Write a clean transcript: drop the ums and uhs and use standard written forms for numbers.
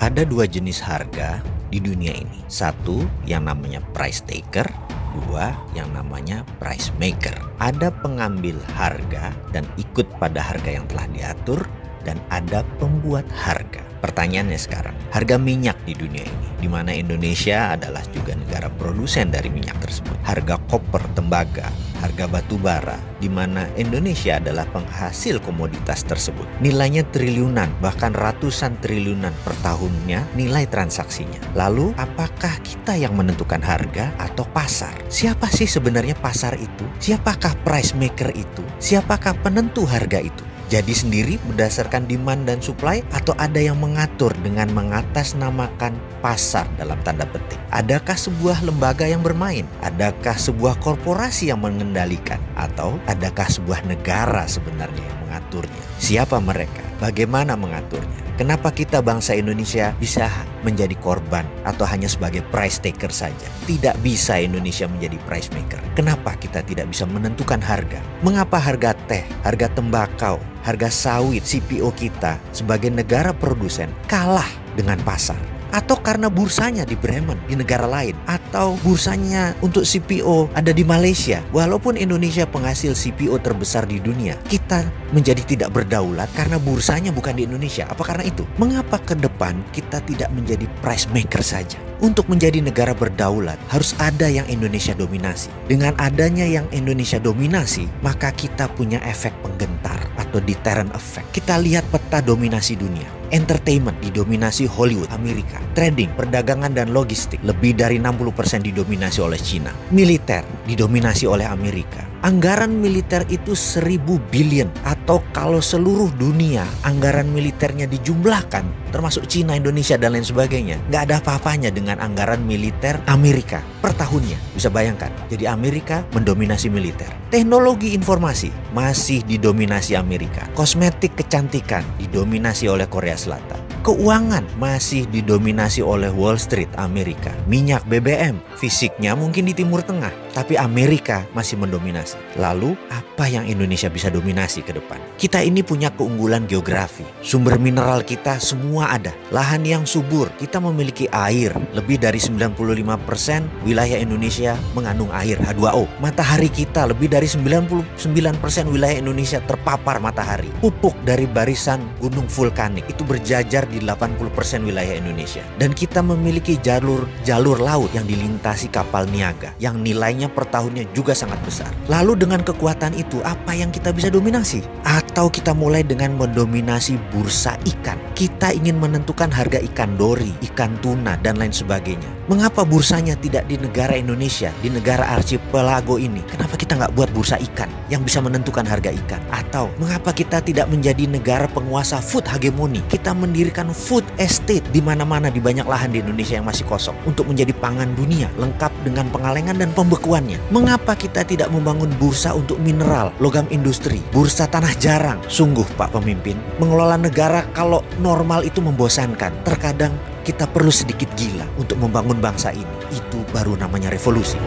Ada dua jenis harga di dunia ini. Satu yang namanya price taker, dua yang namanya price maker. Ada pengambil harga dan ikut pada harga yang telah diatur, dan ada pembuat harga. Pertanyaannya sekarang, harga minyak di dunia ini, di mana Indonesia adalah juga negara produsen dari minyak tersebut. Harga koper, tembaga, harga batu bara, di mana Indonesia adalah penghasil komoditas tersebut. Nilainya triliunan, bahkan ratusan triliunan per tahunnya nilai transaksinya. Lalu, apakah kita yang menentukan harga atau pasar? Siapa sih sebenarnya pasar itu? Siapakah price maker itu? Siapakah penentu harga itu? Jadi sendiri berdasarkan demand dan supply, atau ada yang mengatur dengan mengatasnamakan pasar dalam tanda petik? Adakah sebuah lembaga yang bermain? Adakah sebuah korporasi yang mengendalikan? Atau adakah sebuah negara sebenarnya yang mengaturnya? Siapa mereka? Bagaimana mengaturnya? Kenapa kita bangsa Indonesia bisa menjadi korban atau hanya sebagai price taker saja? Tidak bisa Indonesia menjadi price maker. Kenapa kita tidak bisa menentukan harga? Mengapa harga teh, harga tembakau, harga sawit CPO kita sebagai negara produsen kalah dengan pasar? Atau karena bursanya di Bremen, di negara lain, atau bursanya untuk CPO ada di Malaysia. Walaupun Indonesia penghasil CPO terbesar di dunia, kita menjadi tidak berdaulat karena bursanya bukan di Indonesia. Apa karena itu? Mengapa ke depan kita tidak menjadi price maker saja? Untuk menjadi negara berdaulat, harus ada yang Indonesia dominasi. Dengan adanya yang Indonesia dominasi, maka kita punya efek penggentar atau deterrent effect. Kita lihat peta dominasi dunia. Entertainment didominasi Hollywood, Amerika. Trading, perdagangan dan logistik lebih dari 60% didominasi oleh China. Militer didominasi oleh Amerika. Anggaran militer itu 1.000 billion, atau kalau seluruh dunia anggaran militernya dijumlahkan, termasuk China, Indonesia dan lain sebagainya, nggak ada apa-apanya dengan anggaran militer Amerika per tahunnya. Bisa bayangkan, jadi Amerika mendominasi militer. Teknologi informasi masih didominasi Amerika. Kosmetik kecantikan didominasi oleh Korea Selatan. Keuangan masih didominasi oleh Wall Street, Amerika. Minyak BBM, fisiknya mungkin di Timur Tengah, tapi Amerika masih mendominasi. Lalu, apa yang Indonesia bisa dominasi ke depan? Kita ini punya keunggulan geografi. Sumber mineral kita semua ada. Lahan yang subur, kita memiliki air. Lebih dari 95% wilayah Indonesia mengandung air, H2O. Matahari kita, lebih dari 99% wilayah Indonesia terpapar matahari. Pupuk dari barisan gunung vulkanik itu berjajar di 80% wilayah Indonesia. Dan kita memiliki jalur laut yang dilintasi kapal niaga, yang nilainya per tahunnya juga sangat besar. Lalu dengan kekuatan itu, apa yang kita bisa dominasi? Atau kita mulai dengan mendominasi bursa ikan. Kita ingin menentukan harga ikan dori, ikan tuna, dan lain sebagainya. Mengapa bursanya tidak di negara Indonesia, di negara archipelago ini? Kenapa kita nggak buat bursa ikan yang bisa menentukan harga ikan? Atau mengapa kita tidak menjadi negara penguasa food hegemoni? Kita mendirikan food estate di mana-mana, di banyak lahan di Indonesia yang masih kosong, untuk menjadi pangan dunia, lengkap dengan pengalengan dan pembekuannya. Mengapa kita tidak membangun bursa untuk mineral, logam industri, bursa tanah jarang? Sungguh Pak Pemimpin, mengelola negara kalau normal itu membosankan. Terkadang kita perlu sedikit gila untuk membangun bangsa ini. Itu baru namanya revolusi.